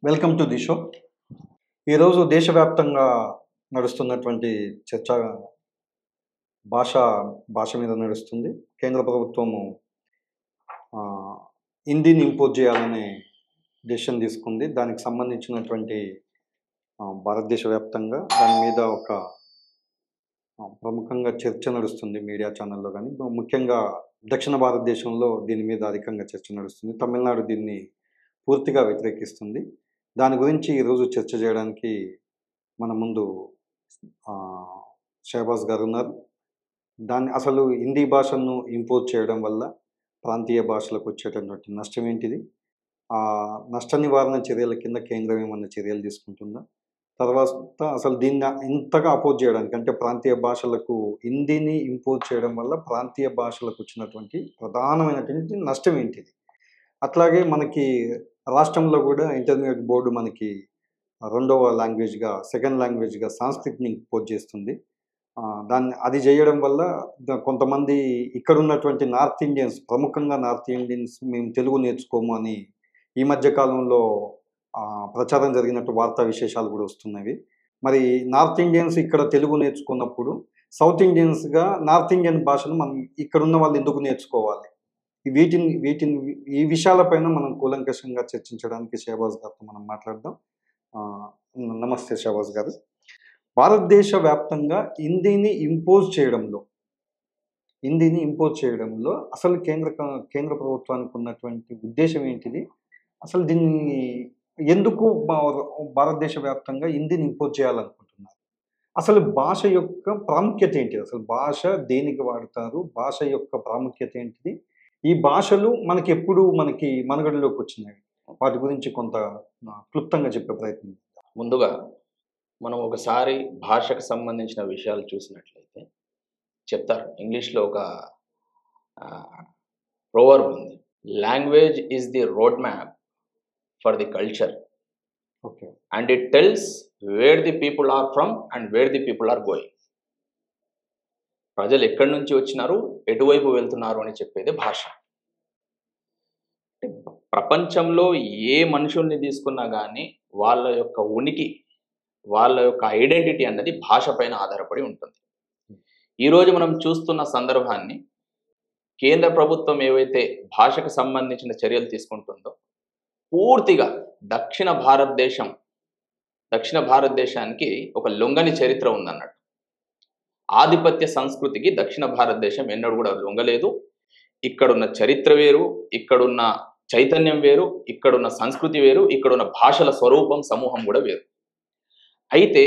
Welcome to the show. ఈరోజు దేశవ్యాప్తంగా నడుస్తున్నటువంటి చర్చ భాష భాష మీద నడుస్తుంది. కేంద్ర ప్రభుత్వము ఆ, హిందీని ఇంపోజ్ చేయాలనే డెసిషన్ తీసుకుంది. దానికి సంబంధించినటువంటి భారతదేశ వ్యాప్తంగా దాని మీద ఒక ప్రముఖంగా చర్చ నడుస్తుంది మీడియా ఛానల్లో. కానీ ముఖ్యంగా దక్షిణ భారతదేశంలో దీని మీద అధికంగా చర్చ నడుస్తుంది. తమిళనాడు దీన్ని పూర్తిగా వ్యతిరేకిస్తుంది. దాని గురించి ఈరోజు చర్చ చేయడానికి మన ముందు షహబాజ్ గారు ఉన్నారు. అసలు హిందీ భాషను ఇంపోజ్ చేయడం వల్ల ప్రాంతీయ భాషలకు వచ్చేటటువంటి నష్టం ఏంటిది, ఆ నష్ట నివారణ చర్యల కింద కేంద్రం ఏమన్నా చర్యలు తీసుకుంటుందా, తర్వాత అసలు దీన్ని ఇంతగా అపోజ్ చేయడానికి అంటే ప్రాంతీయ భాషలకు హిందీని ఇంపోజ్ చేయడం వల్ల ప్రాంతీయ భాషలకు వచ్చినటువంటి ప్రధానమైనటువంటి నష్టం ఏంటిది, అట్లాగే మనకి రాష్ట్రంలో కూడా ఇంటర్మీడియట్ బోర్డు మనకి రెండవ లాంగ్వేజ్గా సెకండ్ లాంగ్వేజ్గా సంస్కృతిని ఇంపోజ్ చేస్తుంది. అది చేయడం వల్ల కొంతమంది ఇక్కడ ఉన్నటువంటి నార్త్ ఇండియన్స్, ప్రముఖంగా నార్త్ ఇండియన్స్ మేము తెలుగు నేర్చుకోము అని ఈ మధ్య కాలంలో ప్రచారం జరిగినట్టు వార్తా విశేషాలు కూడా వస్తున్నవి. మరి నార్త్ ఇండియన్స్ ఇక్కడ తెలుగు నేర్చుకున్నప్పుడు సౌత్ ఇండియన్స్గా నార్త్ ఇండియన్ భాషను మనం ఇక్కడ ఉన్న వాళ్ళు ఎందుకు నేర్చుకోవాలి? వీటిని ఈ విషయాలపైన మనం కూలంకషంగా చర్చించడానికి షహబాజ్ గారితో మనం మాట్లాడదాం. నమస్తే షహబాజ్ గారు. భారతదేశ వ్యాప్తంగా హిందీని ఇంపోజ్ చేయడంలో అసలు కేంద్ర ప్రభుత్వానికి ఉన్నటువంటి ఉద్దేశం ఏంటిది? అసలు దీన్ని ఎందుకు భారతదేశ వ్యాప్తంగా హిందీని ఇంపోజ్ చేయాలనుకుంటున్నారు? అసలు భాష యొక్క ప్రాముఖ్యత ఏంటిది? అసలు భాష దేనికి వాడతారు? భాష యొక్క ప్రాముఖ్యత ఏంటిది? ఈ భాషలు ఎప్పుడు మనుగడలోకి వచ్చినాయి? వాటి గురించి కొంత క్లుప్తంగా చెప్పే ప్రయత్నం. ముందుగా మనం ఒకసారి భాషకు సంబంధించిన విషయాలు చూసినట్లయితే చెప్తారు, ఇంగ్లీష్లో ఒక ప్రోవర్బ్ ఉంది, language is the road map for the culture, okay, and it tells where the people are from and where the people are going. ప్రజలు ఎక్కడి నుంచి వచ్చినారు, ఎటువైపు వెళ్తున్నారు అని చెప్పేది భాష. ప్రపంచంలో ఏ మనుషుల్ని తీసుకున్నా కానీ వాళ్ళ యొక్క ఉనికి, వాళ్ళ యొక్క ఐడెంటిటీ అన్నది భాష పైన ఆధారపడి ఉంటుంది. ఈరోజు మనం చూస్తున్న సందర్భాన్ని కేంద్ర ప్రభుత్వం ఏవైతే భాషకు సంబంధించిన చర్యలు తీసుకుంటుందో పూర్తిగా దక్షిణ భారతదేశానికి ఒక లొంగని చరిత్ర ఉందన్నట్టు. ఆధిపత్య సంస్కృతికి దక్షిణ భారతదేశం ఎన్నడూ కూడా లొంగలేదు. ఇక్కడున్న చరిత్ర వేరు, ఇక్కడున్న చైతన్యం వేరు, ఇక్కడున్న సంస్కృతి వేరు, ఇక్కడున్న భాషల స్వరూపం సమూహం కూడా వేరు. అయితే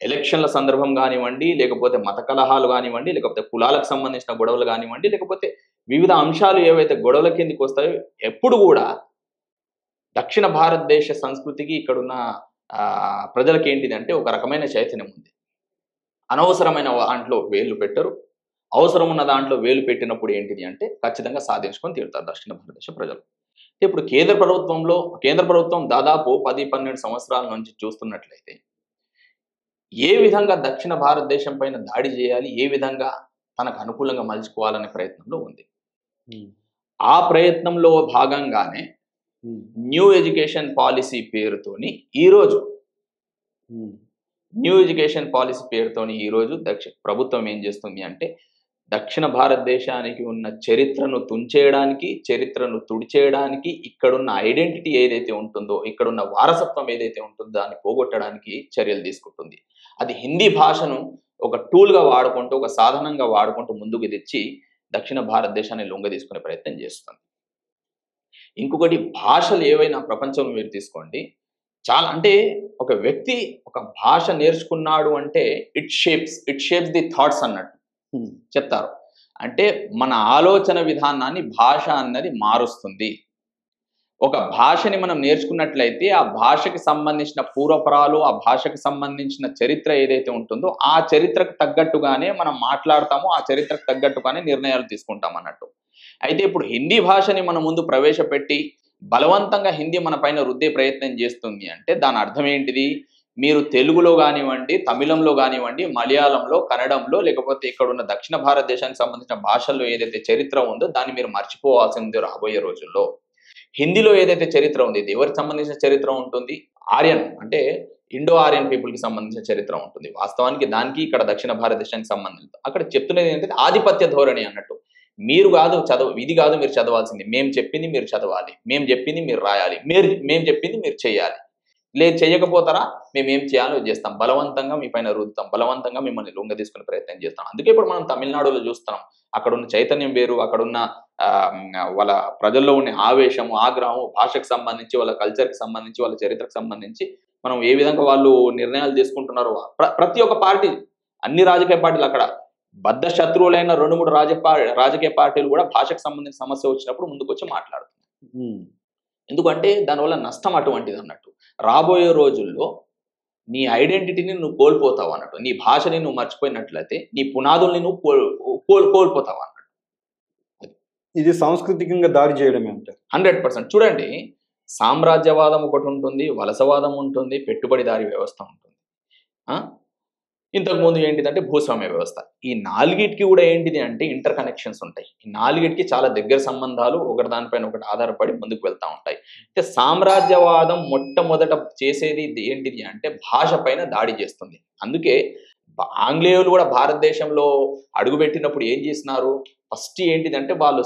ఎలక్షన్ల సందర్భం కానివ్వండి, లేకపోతే మత కలహాలు కానివ్వండి, లేకపోతే కులాలకు సంబంధించిన గొడవలు కానివ్వండి, లేకపోతే వివిధ అంశాలు ఏవైతే గొడవల కిందికి వస్తాయో ఎప్పుడు కూడా దక్షిణ భారతదేశ సంస్కృతికి ఇక్కడున్న ప్రజలకి ఏంటిది అంటే ఒక రకమైన చైతన్యం ఉంది. అనవసరమైన దాంట్లో వేలు పెట్టరు, అవసరం ఉన్న దాంట్లో వేలు పెట్టినప్పుడు ఏంటిది అంటే ఖచ్చితంగా సాధించుకొని తీరుతారు దక్షిణ భారతదేశ ప్రజలు. ఇప్పుడు కేంద్ర ప్రభుత్వం దాదాపు 10-12 సంవత్సరాల నుంచి చూస్తున్నట్లయితే ఏ విధంగా దక్షిణ భారతదేశం పైన దాడి చేయాలి, ఏ విధంగా తనకు అనుకూలంగా మలుచుకోవాలనే ప్రయత్నంలో ఉంది. ఆ ప్రయత్నంలో భాగంగానే న్యూ ఎడ్యుకేషన్ పాలసీ పేరుతోని ఈరోజు ప్రభుత్వం ఏం చేస్తుంది అంటే దక్షిణ భారతదేశానికి ఉన్న చరిత్రను తుంచేయడానికి, చరిత్రను తుడిచేయడానికి, ఇక్కడున్న ఐడెంటిటీ ఏదైతే ఉంటుందో, ఇక్కడున్న వారసత్వం ఏదైతే ఉంటుందో దాన్ని పోగొట్టడానికి చర్యలు తీసుకుంటుంది. అది హిందీ భాషను ఒక టూల్గా వాడుకుంటూ, ఒక సాధనంగా వాడుకుంటూ ముందుకు తెచ్చి దక్షిణ భారతదేశాన్ని లొంగ తీసుకునే ప్రయత్నం చేస్తుంది. ఇంకొకటి, భాషలు ఏవైనా ప్రపంచంలో మీరు తీసుకోండి, చాలా అంటే ఒక వ్యక్తి ఒక భాష నేర్చుకున్నాడు అంటే ఇట్ షేప్స్ ది థాట్స్ అన్నట్టు చెప్తారు. అంటే మన ఆలోచన విధానాన్ని భాష అన్నది మారుస్తుంది. ఒక భాషని మనం నేర్చుకున్నట్లయితే ఆ భాషకి సంబంధించిన పూర్వపరాలు, ఆ భాషకు సంబంధించిన చరిత్ర ఏదైతే ఉంటుందో ఆ చరిత్రకు తగ్గట్టుగానే మనం మాట్లాడతాము, ఆ చరిత్రకు తగ్గట్టుగానే నిర్ణయాలు తీసుకుంటాం అన్నట్టు. అయితే ఇప్పుడు హిందీ భాషని మన ముందు ప్రవేశపెట్టి బలవంతంగా హిందీ మన పైన రుద్దే ప్రయత్నం చేస్తుంది అంటే దాని అర్థం ఏంటిది? మీరు తెలుగులో కానివ్వండి, తమిళంలో కానివ్వండి, మలయాళంలో, కన్నడంలో, లేకపోతే ఇక్కడ ఉన్న దక్షిణ భారతదేశానికి సంబంధించిన భాషల్లో ఏదైతే చరిత్ర ఉందో దాన్ని మీరు మర్చిపోవాల్సింది రాబోయే రోజుల్లో. హిందీలో ఏదైతే చరిత్ర ఉంది, ఇది ఎవరికి సంబంధించిన చరిత్ర ఉంటుంది? ఆర్యన్ అంటే ఇండో ఆర్యన్ పీపుల్ కి సంబంధించిన చరిత్ర ఉంటుంది. వాస్తవానికి దానికి ఇక్కడ దక్షిణ భారతదేశానికి సంబంధించి అక్కడ చెప్తున్నది ఏంటంటే ఆధిపత్య ధోరణి అన్నట్టు. మీరు కాదు ఇది కాదు మీరు చదవాల్సింది, మేము చెప్పింది మీరు చదవాలి, మేము చెప్పింది మీరు రాయాలి, మేము చెప్పింది మీరు చేయాలి, లేదు చేయకపోతారా మేము ఏం చేయాలో చేస్తాం, బలవంతంగా మీ పైన రుద్దుతాం, బలవంతంగా మిమ్మల్ని లొంగ తీసుకునే ప్రయత్నం చేస్తాం. అందుకే ఇప్పుడు మనం తమిళనాడులో చూస్తున్నాం, అక్కడ ఉన్న చైతన్యం వేరు, అక్కడున్న వాళ్ళ ప్రజల్లో ఉన్న ఆవేశము, ఆగ్రహం, భాషకు సంబంధించి, వాళ్ళ కల్చర్కి సంబంధించి, వాళ్ళ చరిత్రకు సంబంధించి మనం ఏ విధంగా వాళ్ళు నిర్ణయాలు తీసుకుంటున్నారో ప్రతి ఒక్క పార్టీ, అన్ని రాజకీయ పార్టీలు అక్కడ బద్ధ శత్రువులైన 2-3 రాజకీయ పార్టీలు కూడా భాషకు సంబంధించిన సమస్య వచ్చినప్పుడు ముందుకు వచ్చి మాట్లాడుతుంది. ఎందుకంటే దానివల్ల నష్టం అటువంటిది అన్నట్టు. రాబోయే రోజుల్లో నీ ఐడెంటిటీని నువ్వు కోల్పోతావు అన్నట్టు, నీ భాషని నువ్వు మర్చిపోయినట్లయితే నీ పునాదుల్ని నువ్వు కోల్పోతావు అన్నట్టు. ఇది సాంస్కృతికంగా దాడి చేయడమే అంటారు. 100%. చూడండి, సామ్రాజ్యవాదం ఒకటి ఉంటుంది, వలసవాదం ఉంటుంది, పెట్టుబడిదారీ వ్యవస్థ ఉంటుంది, ఇంతకుముందు ఏంటిదంటే భూస్వామ్య వ్యవస్థ. ఈ నాలుగిటికి కూడా ఏంటిది అంటే ఇంటర్ కనెక్షన్స్ ఉంటాయి. ఈ నాలుగిటికి చాలా దగ్గర సంబంధాలు ఒకటి దానిపైన ఒకటి ఆధారపడి ముందుకు వెళ్తూ ఉంటాయి. అయితే సామ్రాజ్యవాదం మొట్టమొదట చేసేది ఏంటిది అంటే భాష పైన దాడి చేస్తుంది. అందుకే ఆంగ్లేయులు కూడా భారతదేశంలో అడుగుపెట్టినప్పుడు ఏం చేసినారు, ఫస్ట్ ఏంటిదంటే వాళ్ళు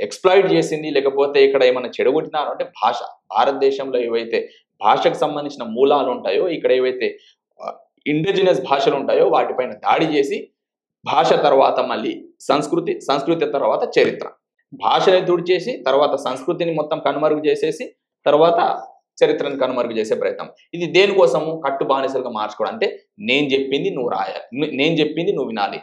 ఎక్స్ప్లాయిట్ చేసింది, లేకపోతే ఇక్కడ ఏమైనా చెడగొట్టినారు అంటే భాష. భారతదేశంలో ఏవైతే భాషకు సంబంధించిన మూలాలు ఉంటాయో, ఇక్కడ ఏవైతే ఇండిజినస్ భాషలు ఉంటాయో వాటిపైన దాడి చేసి, భాష తర్వాత మళ్ళీ సంస్కృతి తర్వాత చరిత్ర, భాషని తుడిచేసి తర్వాత సంస్కృతిని మొత్తం కనుమరుగు చేసేసి తర్వాత చరిత్రను కనుమరుగు చేసే ప్రయత్నం. ఇది దేనికోసము? కట్టు బానిసలుగా మార్చుకోవడం. అంటే నేను చెప్పింది నువ్వు రాయాలి, నేను చెప్పింది నువ్వు వినాలి,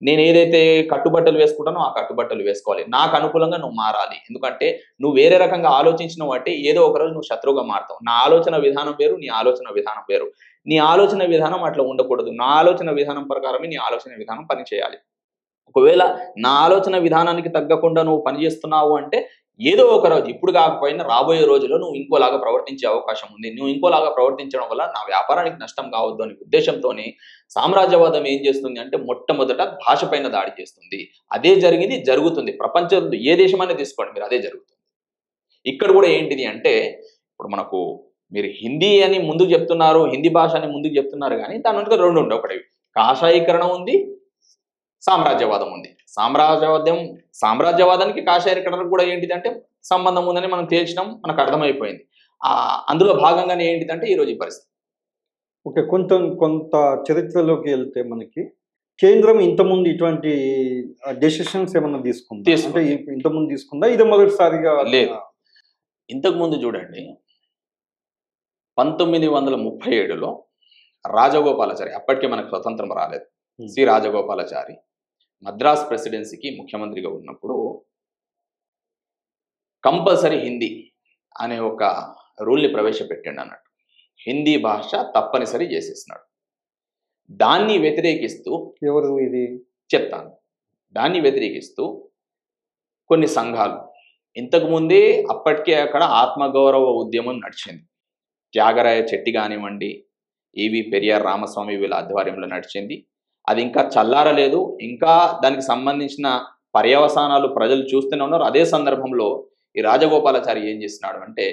నేను ఏదైతే కట్టుబట్టలు వేసుకుంటానో ఆ కట్టుబట్టలు వేసుకోవాలి, నాకు అనుకూలంగా నువ్వు మారాలి. ఎందుకంటే నువ్వు వేరే రకంగా ఆలోచించినవు అంటే ఏదో ఒక రోజు నువ్వు శత్రువుగా మారుతావు. నా ఆలోచన విధానం వేరు, నీ ఆలోచన విధానం వేరు. నీ ఆలోచన విధానం అట్లా ఉండకూడదు, నా ఆలోచన విధానం ప్రకారమే నీ ఆలోచన విధానం పనిచేయాలి. ఒకవేళ నా ఆలోచన విధానానికి తగ్గకుండా నువ్వు పనిచేస్తున్నావు అంటే ఏదో ఒక రోజు, ఇప్పుడు కాకపోయినా రాబోయే రోజుల్లో నువ్వు ఇంకోలాగా ప్రవర్తించే అవకాశం ఉంది. నువ్వు ఇంకోలాగా ప్రవర్తించడం వల్ల నా వ్యాపారానికి నష్టం కావద్దు అనే ఉద్దేశంతోనే సామ్రాజ్యవాదం ఏం చేస్తుంది అంటే మొట్టమొదట భాష పైన దాడి చేస్తుంది. అదే జరిగింది, జరుగుతుంది. ప్రపంచంలో ఏ దేశమైనా తీసుకోండి మీరు, అదే జరుగుతుంది. ఇక్కడ కూడా ఏంటిది అంటే ఇప్పుడు మీరు హిందీ అని ముందుకు చెప్తున్నారు, హిందీ భాష అని ముందుకు చెప్తున్నారు, కానీ దాని వెనుక రెండు ఉంటాయి. ఒకటి కాషాయీకరణ ఉంది, సామ్రాజ్యవాదం ఉంది. సామ్రాజ్యవాదానికి కాషాయీకరణకు కూడా ఏంటిదంటే సంబంధం ఉందని మనం తేల్చినాం, మనకు అర్థమైపోయింది. అందులో భాగంగానే ఏంటిదంటే ఈరోజు ఈ పరిస్థితి. ఓకే, కొంత చరిత్రలోకి వెళ్తే మనకి కేంద్రం ఇంతకుముందు ఇటువంటి డెసిషన్స్ ఏమన్నా తీసుకుందా? అంటే ఇంతకుముందు తీసుకుందా, ఇది మొదటిసారిగా? లేదు, ఇంతకుముందు చూడండి 1937లో రాజగోపాలాచారి, అప్పటికే మనకు స్వతంత్రం రాలేదు, సి రాజగోపాలాచారి మద్రాస్ ప్రెసిడెన్సీకి ముఖ్యమంత్రిగా ఉన్నప్పుడు కంపల్సరీ హిందీ అనే ఒక రూల్ని ప్రవేశపెట్టిండు అన్నట్టు. హిందీ భాష తప్పనిసరి చేసేసినాడు. దాన్ని వ్యతిరేకిస్తూ ఎవరు ఇది చెప్తాను, దాన్ని వ్యతిరేకిస్తూ కొన్ని సంఘాలు, ఇంతకుముందే అప్పటికే అక్కడ ఆత్మగౌరవ ఉద్యమం నడిచింది. త్యాగరాయ చెట్టి కానివ్వండి, ఈవి పెరియార్ రామస్వామి వీళ్ళ ఆధ్వర్యంలో నడిచింది. అది ఇంకా చల్లారలేదు, ఇంకా దానికి సంబంధించిన పర్యవసానాలు ప్రజలు చూస్తూనే ఉన్నారు. అదే సందర్భంలో ఈ రాజగోపాలాచారి ఏం చేస్తున్నాడు అంటే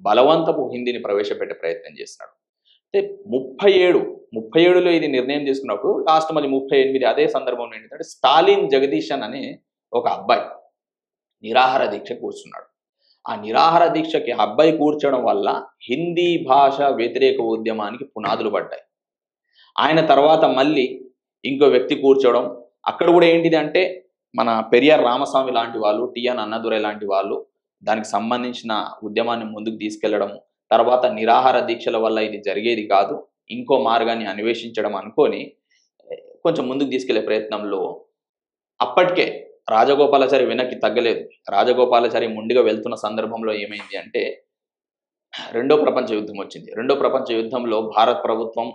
బలవంతపు హిందీని ప్రవేశపెట్టే ప్రయత్నం చేస్తున్నాడు. అంటే 37లో ఇది నిర్ణయం తీసుకున్నప్పుడు లాస్ట్ మళ్ళీ 38 అదే సందర్భంలో ఏంటంటే స్టాలిన్ జగదీశన్ అనే ఒక అబ్బాయి నిరాహార దీక్ష కూర్చున్నాడు. ఆ నిరాహార దీక్షకి అబ్బాయి కూర్చోవడం వల్ల హిందీ భాష వ్యతిరేక ఉద్యమానికి పునాదులు పడ్డాయి. ఆయన తర్వాత మళ్ళీ ఇంకో వ్యక్తి కూర్చోవడం, అక్కడ కూడా ఏంటిది అంటే మన పెరియార్ రామస్వామి లాంటి వాళ్ళు, టిఎన్ అన్నదురై లాంటి వాళ్ళు దానికి సంబంధించిన ఉద్యమాన్ని ముందుకు తీసుకెళ్లడం, తర్వాత నిరాహార దీక్షల వల్ల ఇది జరిగేది కాదు, ఇంకో మార్గాన్ని అన్వేషించడం అనుకొని కొంచెం ముందుకు తీసుకెళ్లే ప్రయత్నంలో అప్పటికే రాజగోపాలాచారి వెనక్కి తగ్గలేదు. రాజగోపాలాచారి ముందుగా వెళ్తున్న సందర్భంలో ఏమైంది అంటే రెండో ప్రపంచ యుద్ధం వచ్చింది. రెండో ప్రపంచ యుద్ధంలో భారత ప్రభుత్వం,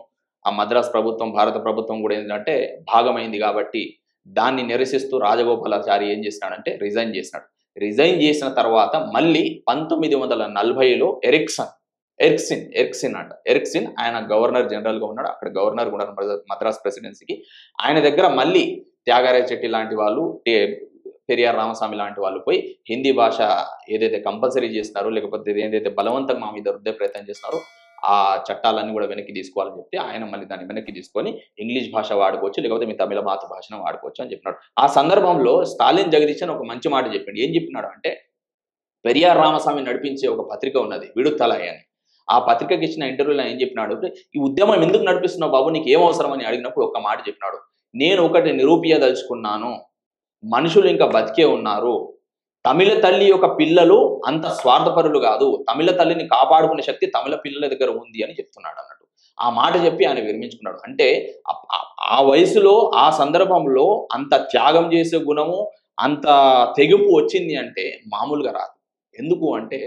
ఆ మద్రాస్ ప్రభుత్వం, భారత ప్రభుత్వం కూడా ఏంటంటే భాగమైంది కాబట్టి దాన్ని నిరసిస్తూ రాజగోపాలాచారి ఏం చేసినాడంటే రిజైన్ చేసినాడు. రిజైన్ చేసిన తర్వాత మళ్ళీ 1940లో ఎరిక్సిన్ ఆయన గవర్నర్ జనరల్గా ఉన్నాడు, అక్కడ గవర్నర్ కూడా మద్రాస్ ప్రెసిడెన్సీకి. ఆయన దగ్గర మళ్ళీ త్యాగరాయ చెట్టి లాంటి వాళ్ళు, పెరియార్ రామస్వామి లాంటి వాళ్ళు పోయి హిందీ భాష ఏదైతే కంపల్సరీ చేస్తున్నారో, లేకపోతే ఏదైతే బలవంతంగా మా మీద రుద్దే ప్రయత్నం చేస్తున్నారో ఆ చట్టాలన్నీ కూడా వెనక్కి తీసుకోవాలని చెప్తే ఆయన మళ్ళీ దాన్ని వెనక్కి తీసుకొని ఇంగ్లీష్ భాష వాడుకోవచ్చు, లేకపోతే మీ తమిళ మాతృభాషను వాడుకోవచ్చు అని చెప్పినాడు. ఆ సందర్భంలో స్టాలిన్ జగదీశ్ అని ఒక మంచి మాట చెప్పిండు. ఏం చెప్పినాడు అంటే, పెరియార్ రామస్వామి నడిపించే ఒక పత్రిక ఉన్నది విడుదలై అని. ఆ పత్రికకి ఇచ్చిన ఇంటర్వ్యూలో ఏం చెప్పినాడు, ఈ ఉద్యమం ఎందుకు నడిపిస్తున్నావు బాబు, నీకు ఏం అవసరం అని అడిగినప్పుడు ఒక మాట చెప్పినాడు, నేను ఒకటి నిరూపించదలుచుకున్నాను, మనుషులు ఇంకా బతికే ఉన్నారు, తమిళ తల్లి యొక్క పిల్లలు అంత స్వార్థపరులు కాదు, తమిళ తల్లిని కాపాడుకునే శక్తి తమిళ పిల్లల దగ్గర ఉంది అని చెప్తున్నాడు అన్నట్టు. ఆ మాట చెప్పి ఆయన విరమించుకున్నాడు. అంటే ఆ వయసులో ఆ సందర్భంలో అంత త్యాగం చేసే గుణము, అంత తెగింపు వచ్చింది అంటే మామూలుగా రాదు. ఎందుకు అంటే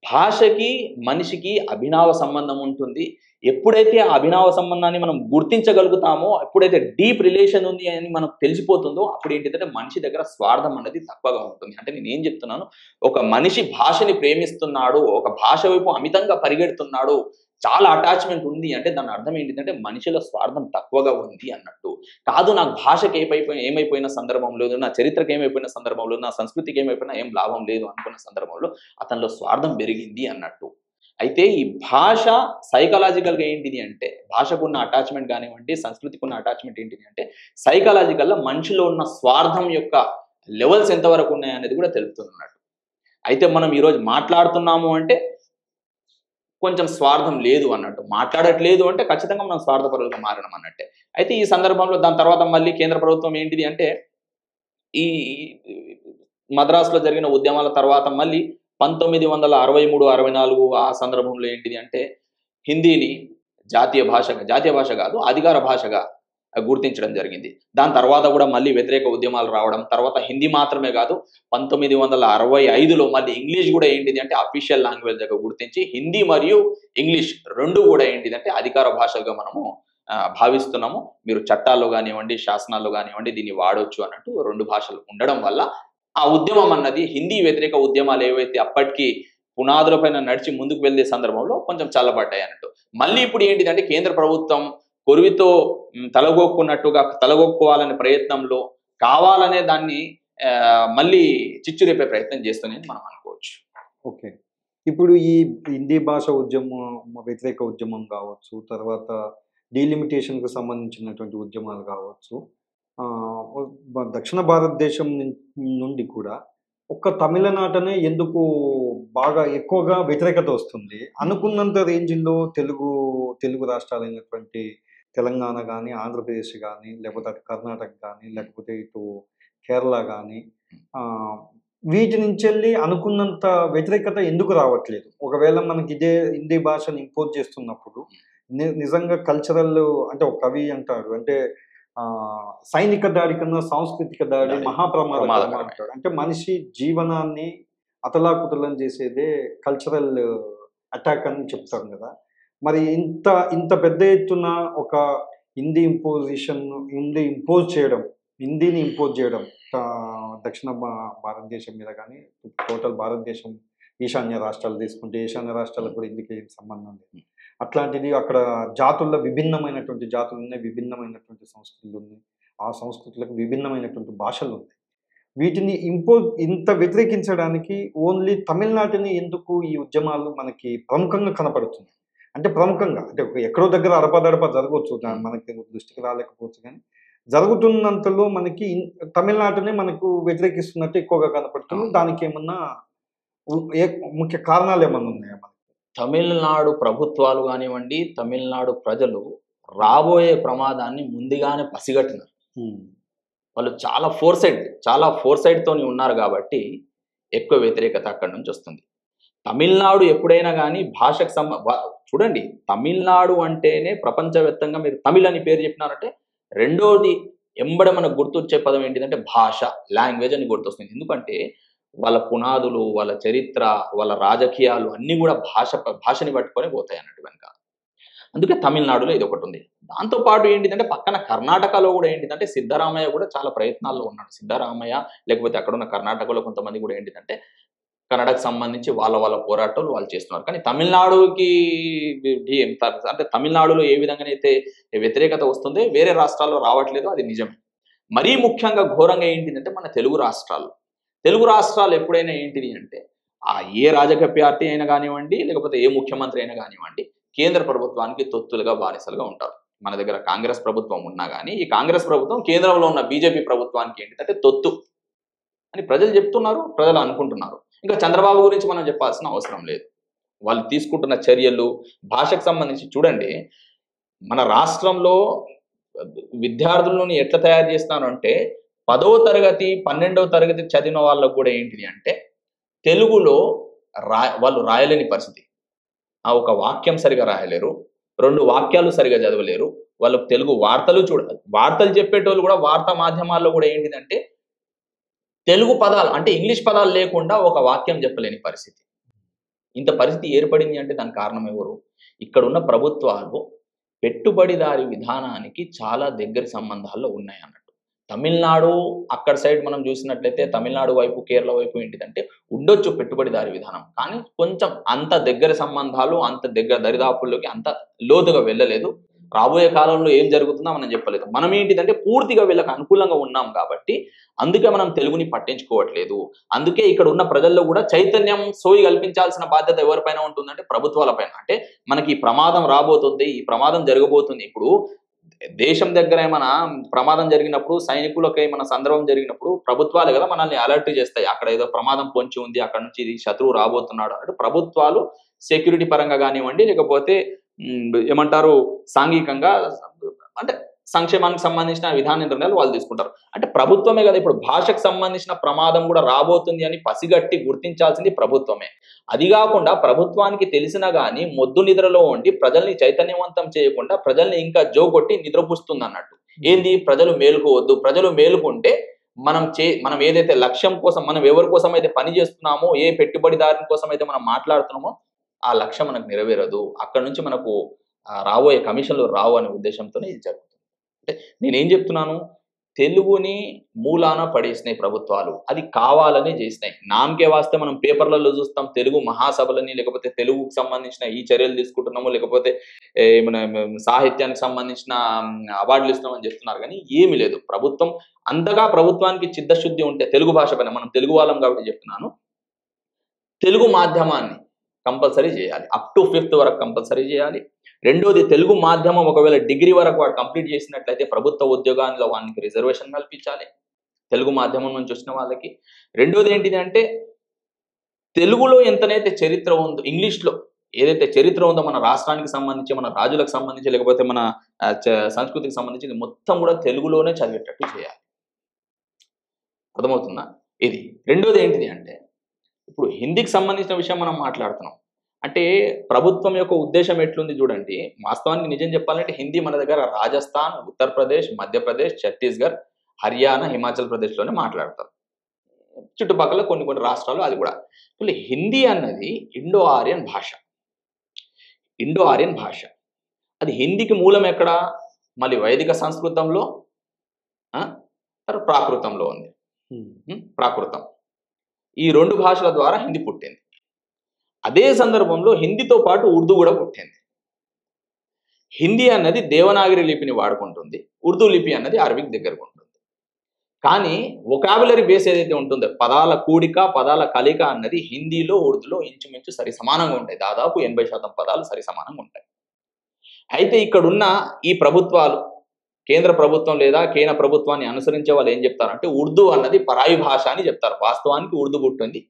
భాషకి మనిషికి అభినవ సంబంధం ఉంటుంది. ఎప్పుడైతే ఆ అభినవ సంబంధాన్ని మనం గుర్తించగలుగుతామో, ఎప్పుడైతే డీప్ రిలేషన్ ఉంది అని మనకు తెలిసిపోతుందో, అప్పుడు ఏంటంటే మనిషి దగ్గర స్వార్థం అనేది తక్కువగా ఉంటుంది. అంటే నేను ఏం చెప్తున్నాను, ఒక మనిషి భాషని ప్రేమిస్తున్నాడు, ఒక భాష వైపు అమితంగా పరిగెడుతున్నాడు, చాలా అటాచ్మెంట్ ఉంది అంటే దాని అర్థం ఏంటంటే మనిషిలో స్వార్థం తక్కువగా ఉంది అన్నట్టు. కాదు నాకు భాషకి ఏమైపోయిన సందర్భం లేదు, నా చరిత్రకి ఏమైపోయిన సందర్భం లేదు, నా సంస్కృతికి ఏమైపోయినా ఏం లాభం లేదు అనుకున్న సందర్భంలో అతనిలో స్వార్థం పెరిగింది అన్నట్టు. అయితే ఈ భాష సైకలాజికల్గా ఏంటిది అంటే, భాషకున్న అటాచ్మెంట్ కానివ్వండి, సంస్కృతికి ఉన్న అటాచ్మెంట్ ఏంటిది అంటే, సైకలాజికల్గా మనిషిలో ఉన్న స్వార్థం యొక్క లెవెల్స్ ఎంతవరకు ఉన్నాయి అనేది కూడా తెలుపుతుంది అన్నట్టు. అయితే మనం ఈరోజు మాట్లాడుతున్నాము అంటే కొంచెం స్వార్థం లేదు అన్నట్టు, మాట్లాడట్లేదు అంటే ఖచ్చితంగా మనం స్వార్థపరులుగా మారడం అన్నట్టే. అయితే ఈ సందర్భంలో దాని తర్వాత మళ్ళీ కేంద్ర ప్రభుత్వం ఏంటిది అంటే, ఈ మద్రాసులో జరిగిన ఉద్యమాల తర్వాత మళ్ళీ 1963, 64 ఆ సందర్భంలో ఏంటిది అంటే హిందీని జాతీయ భాష కాదు అధికార భాషగా గుర్తించడం జరిగింది. దాని తర్వాత కూడా మళ్ళీ వ్యతిరేక ఉద్యమాలు రావడం, తర్వాత హిందీ మాత్రమే కాదు 1965లో మళ్ళీ ఇంగ్లీష్ కూడా ఏంటిది అంటే అఫీషియల్ లాంగ్వేజ్గా గుర్తించి హిందీ మరియు ఇంగ్లీష్ రెండు కూడా ఏంటిది అంటే అధికార భాషగా మనము భావిస్తున్నాము. మీరు చట్టాల్లో కానివ్వండి, శాసనాల్లో కానివ్వండి దీన్ని వాడొచ్చు అన్నట్టు రెండు భాషలు ఉండడం వల్ల ఆ ఉద్యమం అన్నది హిందీ వ్యతిరేక ఉద్యమాలు ఏవైతే అప్పటికి పునాదులపైన నడిచి ముందుకు వెళ్ళే సందర్భంలో కొంచెం చల్లబడ్డాయి అన్నట్టు. మళ్ళీ ఇప్పుడు ఏంటిదంటే కేంద్ర ప్రభుత్వం కొరివితో తలగొక్కోవాలనే ప్రయత్నంలో కావాలనే దాన్ని మళ్ళీ చిచ్చురేపే ప్రయత్నం చేస్తుంది మనం అనుకోవచ్చు. ఓకే. ఇప్పుడు ఈ హిందీ భాష ఉద్యమం, వ్యతిరేక ఉద్యమం కావచ్చు, తర్వాత డీలిమిటేషన్‌కు సంబంధించినటువంటి ఉద్యమాలు కావచ్చు, దక్షిణ భారతదేశం నుండి కూడా ఒక్క తమిళనాటనే ఎందుకు బాగా ఎక్కువగా వ్యతిరేకత వస్తుంది? అనుకున్నంత రేంజ్‌లో తెలుగు రాష్ట్రాలైనటువంటి తెలంగాణ గానీ, ఆంధ్రప్రదేశ్ గానీ, లేకపోతే అటు కర్ణాటక గానీ, లేకపోతే ఇటు కేరళ గానీ, వీటి నుంచెళ్ళి అనుకున్నంత వ్యతిరేకత ఎందుకు రావట్లేదు? ఒకవేళ మనకి ఇదే హిందీ భాషను ఇంపోజ్ చేస్తున్నప్పుడు నిజంగా కల్చరల్ అంటే ఒక కవి అంటాడు, అంటే సైనిక దాడి కన్నా సాంస్కృతిక దాడి మహాప్రమాదకరం అంటాడు. అంటే మనిషి జీవనాన్ని అతలాకుతలం చేసేదే కల్చరల్ అటాక్ అని చెప్తాం కదా. మరి ఇంత పెద్ద ఎత్తున ఒక హిందీని ఇంపోజ్ చేయడం దక్షిణ భారతదేశం మీద కానీ, టోటల్ భారతదేశం ఈశాన్య రాష్ట్రాలు తీసుకుంటే ఈశాన్య రాష్ట్రాలకు కూడా హిందీకి ఏం సంబంధం లేదు. అట్లాంటిది అక్కడ జాతుల్లో విభిన్నమైనటువంటి జాతులు ఉన్నాయి, విభిన్నమైనటువంటి సంస్కృతులు ఉన్నాయి, ఆ సంస్కృతులకు విభిన్నమైనటువంటి భాషలు ఉన్నాయి. వీటిని ఇంత వ్యతిరేకించడానికి ఓన్లీ తమిళనాడుని ఎందుకు ఈ ఉద్యమాలు మనకి ప్రముఖంగా కనపడుతుంది? అంటే ప్రముఖంగా అంటే ఎక్కడో దగ్గర అడపాదడపా జరగవచ్చు, మనకి దృష్టికి రాలేకపోవచ్చు, కానీ జరుగుతున్నంతలో మనకి తమిళనాడునే మనకు వ్యతిరేకిస్తున్నట్టు ఎక్కువగా కనపడుతుంది. దానికి ఏమన్నా ముఖ్య కారణాలు ఏమన్నా ఉన్నాయా? తమిళనాడు ప్రభుత్వాలు కానివ్వండి, తమిళనాడు ప్రజలు రాబోయే ప్రమాదాన్ని ముందుగానే పసిగట్టినారు. వాళ్ళు చాలా ఫోర్సైట్ తోని ఉన్నారు కాబట్టి ఎక్కువ వ్యతిరేకత అక్కడి నుంచి వస్తుంది. తమిళనాడు ఎప్పుడైనా కానీ భాషకు చూడండి, తమిళనాడు అంటేనే ప్రపంచవ్యాప్తంగా మీరు తమిళ్ అని పేరు చెప్పినారంటే రెండోది ఎంబడ మనకు గుర్తొచ్చే పదం ఏంటిదంటే భాష, లాంగ్వేజ్ అని గుర్తొస్తుంది. ఎందుకంటే వాళ్ళ పునాదులు, వాళ్ళ చరిత్ర, వాళ్ళ రాజకీయాలు అన్నీ కూడా భాషని పట్టుకొని పోతాయి అన్నట్టు వెనక. అందుకే తమిళనాడులో ఇది ఒకటి ఉంది. దాంతోపాటు ఏంటిదంటే పక్కన కర్ణాటకలో కూడా ఏంటిదంటే సిద్ధరామయ్య కూడా చాలా ప్రయత్నాల్లో ఉన్నాడు. సిద్ధరామయ్య లేకపోతే అక్కడ ఉన్న కర్ణాటకలో కొంతమంది కూడా ఏంటిదంటే కన్నడకు సంబంధించి వాళ్ళ పోరాటాలు వాళ్ళు చేస్తున్నారు. కానీ తమిళనాడుకి అంటే తమిళనాడులో ఏ విధంగానైతే వ్యతిరేకత వస్తుందో వేరే రాష్ట్రాల్లో రావట్లేదు, అది నిజమే. మరీ ముఖ్యంగా ఘోరంగా ఏంటిదంటే మన తెలుగు రాష్ట్రాలు ఎప్పుడైనా ఏంటిది అంటే ఏ రాజకీయ పార్టీ అయినా కానివ్వండి, లేకపోతే ఏ ముఖ్యమంత్రి అయినా కానివ్వండి, కేంద్ర ప్రభుత్వానికి తొత్తులుగా బానిసలుగా ఉంటారు. మన దగ్గర కాంగ్రెస్ ప్రభుత్వం ఉన్నా కానీ ఈ కాంగ్రెస్ ప్రభుత్వం కేంద్రంలో ఉన్న బీజేపీ ప్రభుత్వానికి ఏంటంటే తొత్తు అని ప్రజలు చెప్తున్నారు, ప్రజలు అనుకుంటున్నారు. ఇంకా చంద్రబాబు గురించి మనం చెప్పాల్సిన అవసరం లేదు. వాళ్ళు తీసుకుంటున్న చర్యలు భాషకు సంబంధించి చూడండి, మన రాష్ట్రంలో విద్యార్థులను ఎట్లా తయారు చేస్తున్నారు అంటే 10వ తరగతి 12వ తరగతి చదివిన వాళ్ళకు కూడా ఏంటిది అంటే తెలుగులో వాళ్ళు రాయలేని పరిస్థితి. ఒక వాక్యం సరిగా రాయలేరు, 2 వాక్యాలు సరిగా చదవలేరు. వాళ్ళకు తెలుగు వార్తలు చెప్పేటోళ్ళు కూడా వార్తా మాధ్యమాల్లో కూడా ఏంటిదంటే తెలుగు పదాలు అంటే ఇంగ్లీష్ పదాలు లేకుండా ఒక వాక్యం చెప్పలేని పరిస్థితి. ఇంత పరిస్థితి ఏర్పడింది అంటే దానికి కారణం ఎవరు? ఇక్కడున్న ప్రభుత్వాలు పెట్టుబడిదారి విధానానికి చాలా దగ్గర సంబంధాల్లో ఉన్నాయి అన్నట్టు. తమిళనాడు అక్కడ సైడ్ మనం చూసినట్లయితే తమిళనాడు వైపు, కేరళ వైపు ఏంటిదంటే ఉండొచ్చు పెట్టుబడిదారి విధానం, కానీ కొంచెం అంత దగ్గర సంబంధాలు, అంత దగ్గర దరిదాపుల్లోకి అంత లోతుగా వెళ్ళలేదు. రాబోయే కాలంలో ఏం జరుగుతుందో మనం చెప్పలేదు. మనం ఏంటిదంటే పూర్తిగా వీళ్ళకి అనుకూలంగా ఉన్నాం కాబట్టి అందుకే మనం తెలుగుని పట్టించుకోవట్లేదు. అందుకే ఇక్కడ ఉన్న ప్రజల్లో కూడా చైతన్యం సోయి కల్పించాల్సిన బాధ్యత ఎవరిపైన ఉంటుందంటే ప్రభుత్వాలపైన. అంటే మనకి ఈ ప్రమాదం రాబోతుంది, ఈ ప్రమాదం జరగబోతుంది. ఇప్పుడు దేశం దగ్గర ఏమైనా ప్రమాదం జరిగినప్పుడు, సైనికులకు ఏమైనా సందర్భం జరిగినప్పుడు ప్రభుత్వాలు కదా మనల్ని అలర్ట్ చేస్తాయి. అక్కడ ఏదో ప్రమాదం పొంచి ఉంది, అక్కడ నుంచి ఇది శత్రువు రాబోతున్నాడు అన్నట్టు ప్రభుత్వాలు సెక్యూరిటీ పరంగా కానివ్వండి, లేకపోతే ఏమంటారు సాంఘికంగా అంటే సంక్షేమానికి సంబంధించిన విధాన నిర్ణయాలు వాళ్ళు తీసుకుంటారు. అంటే ప్రభుత్వమే కదా ఇప్పుడు భాషకు సంబంధించిన ప్రమాదం కూడా రాబోతుంది అని పసిగట్టి గుర్తించాల్సింది ప్రభుత్వమే. అది కాకుండా ప్రభుత్వానికి తెలిసినా కానీ మొద్దు నిద్రలో ఉండి ప్రజల్ని చైతన్యవంతం చేయకుండా ప్రజల్ని ఇంకా జోగొట్టి నిద్రపుస్తుంది అన్నట్టు. ఏంది ప్రజలు మేలుకోవద్దు, ప్రజలు మేలుకుంటే మనం ఏదైతే లక్ష్యం కోసం, మనం ఎవరి కోసం అయితే పని చేస్తున్నామో, ఏ పెట్టుబడిదారుని కోసం అయితే మనం మాట్లాడుతున్నామో ఆ లక్ష్యం మనకు నెరవేరదు, అక్కడ నుంచి మనకు రాబోయే కమిషన్లు రావు అనే ఉద్దేశంతోనే ఇది జరుగుతుంది. అంటే నేనేం చెప్తున్నాను, తెలుగుని మూలాన పడేసినాయి ప్రభుత్వాలు, అది కావాలని చేసినాయి. నామకే వాస్తే మనం పేపర్లలో చూస్తాం తెలుగు మహాసభలని, లేకపోతే తెలుగుకు సంబంధించిన ఈ చర్యలు తీసుకుంటున్నాము, లేకపోతే మన సాహిత్యానికి సంబంధించిన అవార్డులు ఇస్తున్నామని చెప్తున్నారు, కానీ ఏమీ లేదు. ప్రభుత్వం అంతగా ప్రభుత్వానికి చిత్తశుద్ధి ఉంటే తెలుగు భాష పైన, మనం తెలుగు వాళ్ళం కాబట్టి చెప్తున్నాను, తెలుగు మాధ్యమాన్ని కంపల్సరీ చేయాలి. అప్ టు 5th వరకు కంపల్సరీ చేయాలి. రెండోది, తెలుగు మాధ్యమం ఒకవేళ డిగ్రీ వరకు వాడు కంప్లీట్ చేసినట్లయితే ప్రభుత్వ ఉద్యోగాల్లో వానికి రిజర్వేషన్ కల్పించాలి తెలుగు మాధ్యమం నుంచి వచ్చిన వాళ్ళకి. రెండోది ఏంటిది అంటే తెలుగులో ఎంతనైతే చరిత్ర ఉందో, ఇంగ్లీష్లో ఏదైతే చరిత్ర ఉందో మన రాష్ట్రానికి సంబంధించి, మన రాజులకు సంబంధించి, లేకపోతే మన సంస్కృతికి సంబంధించి మొత్తం కూడా తెలుగులోనే చదివేటట్టు చేయాలి. అర్థమవుతుందా? ఇది. రెండోది ఏంటిది అంటే ఇప్పుడు హిందీకి సంబంధించిన విషయం మనం మాట్లాడుతున్నాం. అంటే ప్రభుత్వం యొక్క ఉద్దేశం ఎట్లుంది చూడండి. వాస్తవానికి నిజం చెప్పాలంటే హిందీ మన దగ్గర రాజస్థాన్, ఉత్తరప్రదేశ్, మధ్యప్రదేశ్, ఛత్తీస్గఢ్, హర్యానా, హిమాచల్ ప్రదేశ్లోనే మాట్లాడతారు. చుట్టుపక్కల కొన్ని రాష్ట్రాలు అది కూడా. హిందీ అన్నది ఇండో ఆర్యన్ భాష. అది హిందీకి మూలం ఎక్కడ? మళ్ళీ వైదిక సంస్కృతంలో, ప్రాకృతంలో ఉంది. ప్రాకృతం, ఈ 2 భాషల ద్వారా హిందీ పుట్టింది. అదే సందర్భంలో హిందీతో పాటు ఉర్దూ కూడా పుట్టింది. హిందీ అన్నది దేవనాగరి లిపిని వాడుకుంటుంది, ఉర్దూ లిపి అన్నది అరబిక్ దగ్గరకు ఉంటుంది. కానీ వొకాబులరీ బేస్ ఏదైతే ఉంటుందో, పదాల కూడిక, పదాల కలిక అన్నది హిందీలో, ఉర్దూలో ఇంచుమించు సరి సమానంగా ఉంటాయి. దాదాపు 80% పదాలు సరి సమానంగా ఉంటాయి. అయితే ఇక్కడున్న ఈ ప్రభుత్వాలు, కేంద్ర ప్రభుత్వం లేదా కేంద్ర ప్రభుత్వాన్ని అనుసరించే వాళ్ళు ఏం చెప్తారంటే ఉర్దూ అన్నది పరాయి భాష అని చెప్తారు. వాస్తవానికి ఉర్దూ పుట్టింది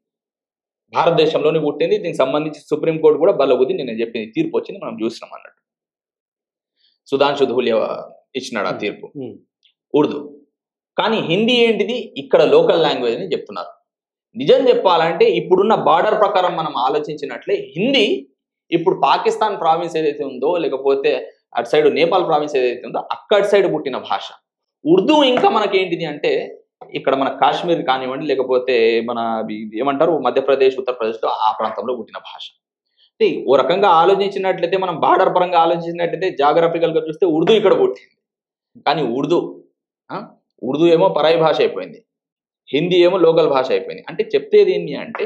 భారతదేశంలోనే పుట్టింది. దీనికి సంబంధించి సుప్రీంకోర్టు కూడా బలవుద్ది నేను చెప్పింది తీర్పు వచ్చింది, మనం చూసినాం అన్నట్టు. సుధాంశు ధూలియా ఇచ్చినాడు ఆ తీర్పు, ఉర్దూ. కానీ హిందీ ఏంటిది? ఇక్కడ లోకల్ లాంగ్వేజ్ అని చెప్తున్నారు. నిజం చెప్పాలంటే ఇప్పుడున్న బార్డర్ ప్రకారం మనం ఆలోచించినట్లే హిందీ ఇప్పుడు పాకిస్తాన్ ప్రావిన్స్ ఏదైతే ఉందో, లేకపోతే అటు సైడ్ నేపాల్ ప్రావిన్స్ ఏదైతే ఉందో అక్కడి సైడ్ పుట్టిన భాష. ఉర్దూ ఇంకా మనకేంటిది అంటే ఇక్కడ మన కాశ్మీర్ కానివ్వండి, లేకపోతే మన ఏమంటారు మధ్యప్రదేశ్, ఉత్తరప్రదేశ్లో ఆ ప్రాంతంలో పుట్టిన భాష. అంటే ఓ రకంగా ఆలోచించినట్లయితే, మనం బార్డర్ పరంగా ఆలోచించినట్లయితే జాగ్రఫికల్గా చూస్తే ఉర్దూ ఇక్కడ పుట్టింది. కానీ ఉర్దూ ఏమో పరాయి భాష అయిపోయింది, హిందీ ఏమో లోకల్ భాష అయిపోయింది. అంటే చెప్తేది ఏంటి అంటే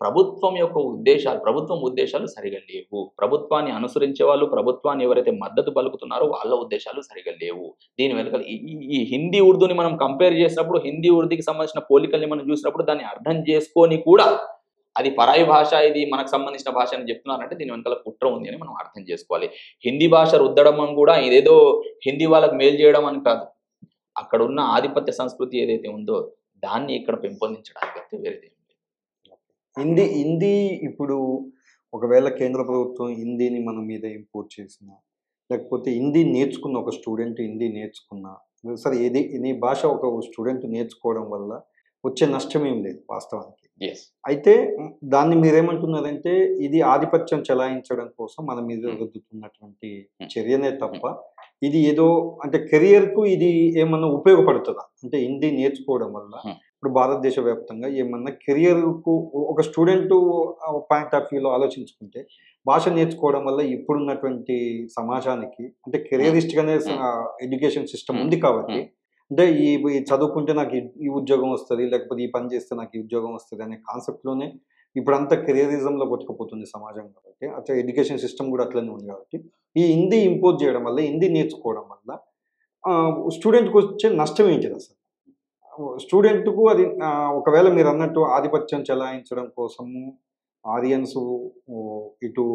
ప్రభుత్వం యొక్క ప్రభుత్వం ఉద్దేశాలు సరిగా లేవు. ప్రభుత్వాన్ని అనుసరించే వాళ్ళు, ప్రభుత్వాన్ని ఎవరైతే మద్దతు పలుకుతున్నారో వాళ్ళ ఉద్దేశాలు సరిగా లేవు. దీని వెనకాల ఈ హిందీ, ఉర్దూని మనం కంపేర్ చేసినప్పుడు, హిందీ, ఉర్దూకి సంబంధించిన పోలికల్ని మనం చూసినప్పుడు దాన్ని అర్థం చేసుకొని కూడా అది పరాయి భాష, ఇది మనకు సంబంధించిన భాష అని చెప్తున్నారంటే దీని వెనకాల కుట్ర ఉంది అని మనం అర్థం చేసుకోవాలి. హిందీ భాష రుద్దడం అని కూడా ఇదేదో హిందీ వాళ్ళకి మేలు చేయడం అని కాదు. అక్కడ ఉన్న ఆధిపత్య సంస్కృతి ఏదైతే ఉందో దాన్ని ఇక్కడ పెంపొందించడానికి అయితే వేరేది. హిందీ ఇప్పుడు ఒకవేళ కేంద్ర ప్రభుత్వం హిందీని మన మీద ఇంపోర్ట్ చేసిన, లేకపోతే హిందీ నేర్చుకున్న ఒక స్టూడెంట్ హిందీ నేర్చుకున్నా, సరే ఈ భాష ఒక స్టూడెంట్ నేర్చుకోవడం వల్ల వచ్చే నష్టం ఏం లేదు వాస్తవానికి. అయితే దాన్ని మీరేమంటున్నారంటే ఇది ఆధిపత్యం చెలాయించడం కోసం మన మీద రుద్దుతున్నటువంటి చర్యనే తప్ప ఇది ఏదో అంటే కెరియర్కు ఇది ఏమన్నా ఉపయోగపడుతుందా? అంటే హిందీ నేర్చుకోవడం వల్ల ఇప్పుడు భారతదేశ వ్యాప్తంగా ఏమన్నా కెరియర్కు ఒక స్టూడెంట్ పాయింట్ ఆఫ్ వ్యూలో ఆలోచించుకుంటే భాష నేర్చుకోవడం వల్ల ఇప్పుడున్నటువంటి సమాజానికి అంటే కెరియరిస్ట్గానే ఎడ్యుకేషన్ సిస్టమ్ ఉంది కాబట్టి అంటే ఈ చదువుకుంటే నాకు ఈ ఉద్యోగం వస్తుంది, లేకపోతే ఈ పని చేస్తే నాకు ఈ ఉద్యోగం వస్తుంది అనే కాన్సెప్ట్లోనే ఇప్పుడంతా కెరియరిజంలో కొట్టుకుపోతుంది సమాజం కాబట్టి, అట్లా ఎడ్యుకేషన్ సిస్టమ్ కూడా అట్లనే ఉంది కాబట్టి ఈ హిందీ ఇంపోజ్ చేయడం వల్ల, హిందీ నేర్చుకోవడం వల్ల స్టూడెంట్కి వచ్చే నష్టం ఏంటిది అసలు? స్టూడెంట్కు అది ఒకవేళ మీరు అన్నట్టు ఆధిపత్యం చెలాయించడం కోసము ఆరియన్స్ ఇటు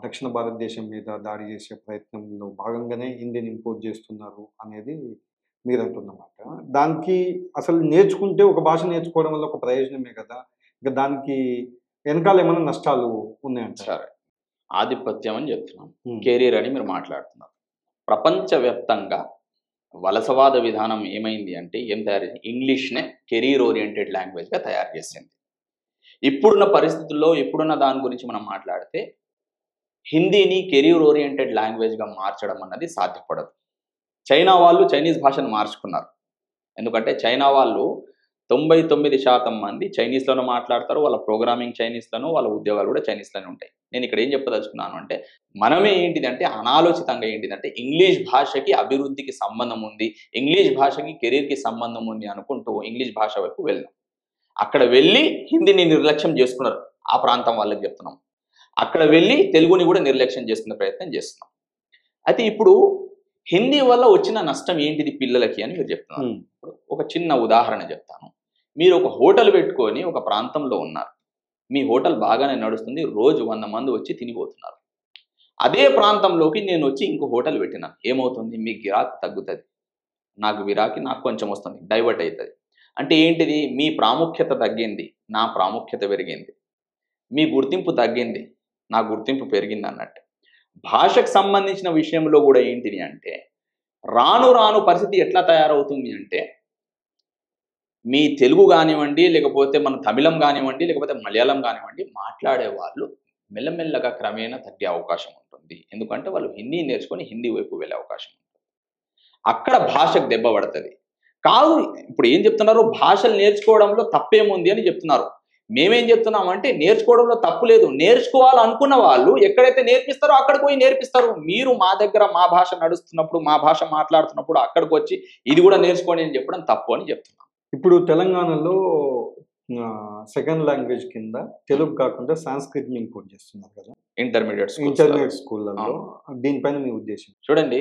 దక్షిణ భారతదేశం మీద దాడి చేసే ప్రయత్నంలో భాగంగానే హిందీని ఇంపోజ్ చేస్తున్నారు అనేది మీరు అంటున్నమాట. దానికి అసలు నేర్చుకుంటే ఒక భాష నేర్చుకోవడం వల్ల ఒక ప్రయోజనమే కదా, ఇంకా దానికి వెనకాల ఏమైనా నష్టాలు ఉన్నాయంట? సరే, ఆధిపత్యం అని చెప్తున్నాం, కెరీర్ అని మీరు మాట్లాడుతున్నారు. ప్రపంచవ్యాప్తంగా వలసవాద విధానం ఏమైంది అంటే ఏం తయారు చేసింది? ఇంగ్లీష్నే కెరీర్ ఓరియంటెడ్ లాంగ్వేజ్గా తయారు చేసింది. ఇప్పుడున్న పరిస్థితుల్లో ఇప్పుడున్న దాని గురించి మనం మాట్లాడితే హిందీని కెరీర్ ఓరియంటెడ్ లాంగ్వేజ్గా మార్చడం అన్నది సాధ్యపడదు. చైనా వాళ్ళు చైనీస్ భాషను మార్చుకున్నారు. ఎందుకంటే చైనా వాళ్ళు 99% మంది చైనీస్లోనే మాట్లాడతారు. వాళ్ళ ప్రోగ్రామింగ్ చైనీస్లోనూ, వాళ్ళ ఉద్యోగాలు కూడా చైనీస్లోనే ఉంటాయి. నేను ఇక్కడ ఏం చెప్పదలుచుకున్నాను అంటే మనమే ఏంటిదంటే అనాలోచితంగా ఏంటిదంటే ఇంగ్లీష్ భాషకి అభివృద్ధికి సంబంధం ఉంది, ఇంగ్లీష్ భాషకి కెరీర్కి సంబంధం ఉంది అనుకుంటూ ఇంగ్లీష్ భాష వైపు వెళ్ళాం. అక్కడ వెళ్ళి హిందీని నిర్లక్ష్యం చేసుకున్నారు. ఆ ప్రాంతం వాళ్ళకి చెప్తున్నాం. అక్కడ వెళ్ళి తెలుగుని కూడా నిర్లక్ష్యం చేసుకునే ప్రయత్నం చేస్తున్నాం. అయితే ఇప్పుడు హిందీ వల్ల వచ్చిన నష్టం ఏంటిది పిల్లలకి అని మీరు చెప్తున్నారు. ఒక చిన్న ఉదాహరణ చెప్తాను. మీరు ఒక హోటల్ పెట్టుకొని ఒక ప్రాంతంలో ఉన్నారు. మీ హోటల్ బాగానే నడుస్తుంది, రోజు 100 మంది వచ్చి తినిపోతున్నారు. అదే ప్రాంతంలోకి నేను వచ్చి ఇంకో హోటల్ పెట్టినాను. ఏమవుతుంది? మీ గిరాకీ తగ్గుతుంది, నాకు కొంచెం వస్తుంది, డైవర్ట్ అవుతుంది. అంటే ఏంటిది? మీ ప్రాముఖ్యత తగ్గింది, నా ప్రాముఖ్యత పెరిగింది. మీ గుర్తింపు తగ్గింది, నా గుర్తింపు పెరిగింది అన్నట్టు. భాషకు సంబంధించిన విషయంలో కూడా ఏంటిది అంటే రాను రాను పరిస్థితి ఎట్లా తయారవుతుంది అంటే మీ తెలుగు కానివ్వండి, లేకపోతే మన తమిళం కానివ్వండి, లేకపోతే మలయాళం కానివ్వండి, మాట్లాడే వాళ్ళు మెల్లమెల్లగా క్రమేణా తగ్గే అవకాశం ఉంటుంది. ఎందుకంటే వాళ్ళు హిందీ నేర్చుకొని హిందీ వైపు వెళ్ళే అవకాశం ఉంటుంది. అక్కడ భాషకు దెబ్బ పడుతుంది. కాదు, ఇప్పుడు ఏం చెప్తున్నారు? భాషలు నేర్చుకోవడంలో తప్పేముంది అని చెప్తున్నారు. మేమేం చెప్తున్నామంటే నేర్చుకోవడంలో తప్పు లేదు. నేర్చుకోవాలనుకున్న వాళ్ళు ఎక్కడైతే నేర్పిస్తారో అక్కడికి పోయి నేర్పిస్తారు. మీరు మా దగ్గర మా భాష నడుస్తున్నప్పుడు, మా భాష మాట్లాడుతున్నప్పుడు అక్కడికి వచ్చి ఇది కూడా నేర్చుకోండి అని చెప్పడం తప్పు అని చెప్తున్నాం. ఇప్పుడు తెలంగాణలో సెకండ్ లాంగ్వేజ్ కింద తెలుగు కాకుండా సాంస్క్రిట్ని ఇంపోర్ట్ చేస్తున్నారు కదా ఇంటర్మీడియట్ స్కూళ్ళలో. దీనిపైన మీ ఉద్దేశం? చూడండి,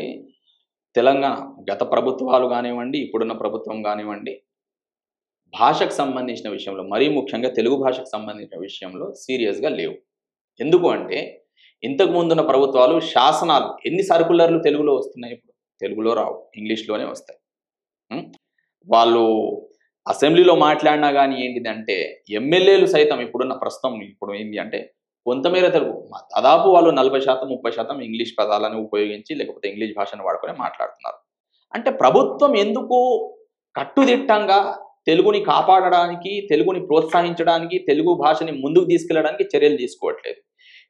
తెలంగాణ గత ప్రభుత్వాలు కానివ్వండి, ఇప్పుడున్న ప్రభుత్వం కానివ్వండి, భాషకు సంబంధించిన విషయంలో, మరీ ముఖ్యంగా తెలుగు భాషకు సంబంధించిన విషయంలో సీరియస్గా లేవు. ఎందుకు అంటే ఇంతకు ముందున్న ప్రభుత్వాలు శాసనాలు, ఎన్ని సర్కులర్లు తెలుగులో వస్తున్నాయి? ఇప్పుడు తెలుగులో రావు, ఇంగ్లీష్లోనే వస్తాయి. వాళ్ళు అసెంబ్లీలో మాట్లాడినా కానీ ఏంటిదంటే ఎమ్మెల్యేలు సైతం ఇప్పుడు ఏంటి అంటే కొంతమేర తెలుగు, దాదాపు వాళ్ళు 40% 30% ఇంగ్లీష్ పదాలను ఉపయోగించి లేకపోతే ఇంగ్లీష్ భాషను వాడుకొని మాట్లాడుతున్నారు. అంటే ప్రభుత్వం ఎందుకు కట్టుదిట్టంగా తెలుగుని కాపాడడానికి, తెలుగుని ప్రోత్సహించడానికి, తెలుగు భాషని ముందుకు తీసుకెళ్ళడానికి చర్యలు తీసుకోవట్లేదు?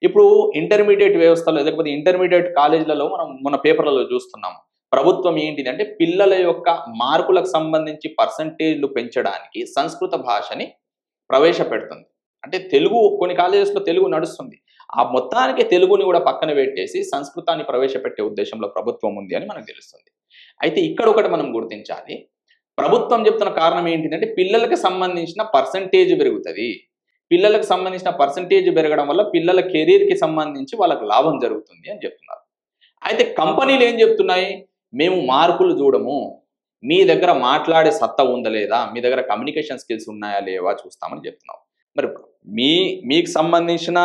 ఇప్పుడు ఇంటర్మీడియట్ వ్యవస్థలో లేకపోతే ఇంటర్మీడియట్ కాలేజీలలో మనం మన పేపర్లలో చూస్తున్నాము. ప్రభుత్వం ఏంటిదంటే పిల్లల యొక్క మార్కులకు సంబంధించి పర్సంటేజ్లు పెంచడానికి సంస్కృత భాషని ప్రవేశపెడుతుంది. అంటే తెలుగు కొన్ని కాలేజెస్లో తెలుగు నడుస్తుంది, ఆ మొత్తానికి తెలుగుని కూడా పక్కన పెట్టేసి సంస్కృతాన్ని ప్రవేశపెట్టే ఉద్దేశంలో ప్రభుత్వం ఉంది అని మనకు తెలుస్తుంది. అయితే ఇక్కడ ఒకటి మనం గుర్తించాలి. ప్రభుత్వం చెప్తున్న కారణం ఏంటిదంటే పిల్లలకు సంబంధించిన పర్సంటేజ్ పెరుగుతుంది, పిల్లలకు సంబంధించిన పర్సంటేజ్ పెరగడం వల్ల పిల్లల కెరీర్కి సంబంధించి వాళ్ళకి లాభం జరుగుతుంది అని చెప్తున్నారు. అయితే కంపెనీలు ఏం చెప్తున్నాయి, మేము మార్కులు చూడము, మీ దగ్గర మాట్లాడే సత్తా ఉందా లేదా, మీ దగ్గర కమ్యూనికేషన్ స్కిల్స్ ఉన్నాయా లేవా చూస్తామని చెప్తున్నాం. మరి మీకు సంబంధించిన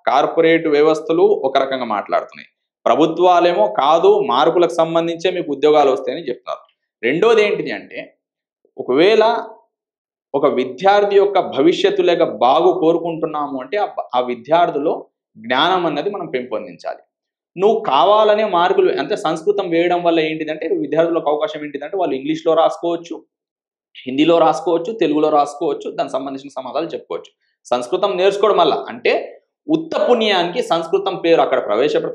కార్పొరేట్ వ్యవస్థలు ఒక రకంగా మాట్లాడుతున్నాయి, ప్రభుత్వాలేమో కాదు మార్కులకు సంబంధించే మీకు ఉద్యోగాలు వస్తాయని చెప్తున్నారు. రెండోది ఏంటిది అంటే, ఒకవేళ ఒక విద్యార్థి యొక్క భవిష్యత్తు లేక బాగు కోరుకుంటున్నాము అంటే ఆ విద్యార్థిలో జ్ఞానం అన్నది మనం పెంపొందించాలి. నువ్వు కావాలనే మార్కులు అంటే సంస్కృతం వేయడం వల్ల ఏంటిదంటే విద్యార్థులకు అవకాశం ఏంటిదంటే వాళ్ళు ఇంగ్లీష్లో రాసుకోవచ్చు, హిందీలో రాసుకోవచ్చు, తెలుగులో రాసుకోవచ్చు, దానికి సంబంధించిన సమాధానాలు చెప్పుకోవచ్చు. సంస్కృతం నేర్చుకోవడం వల్ల అంటే ఉత్త పుణ్యానికి సంస్కృతం పేరు అక్కడ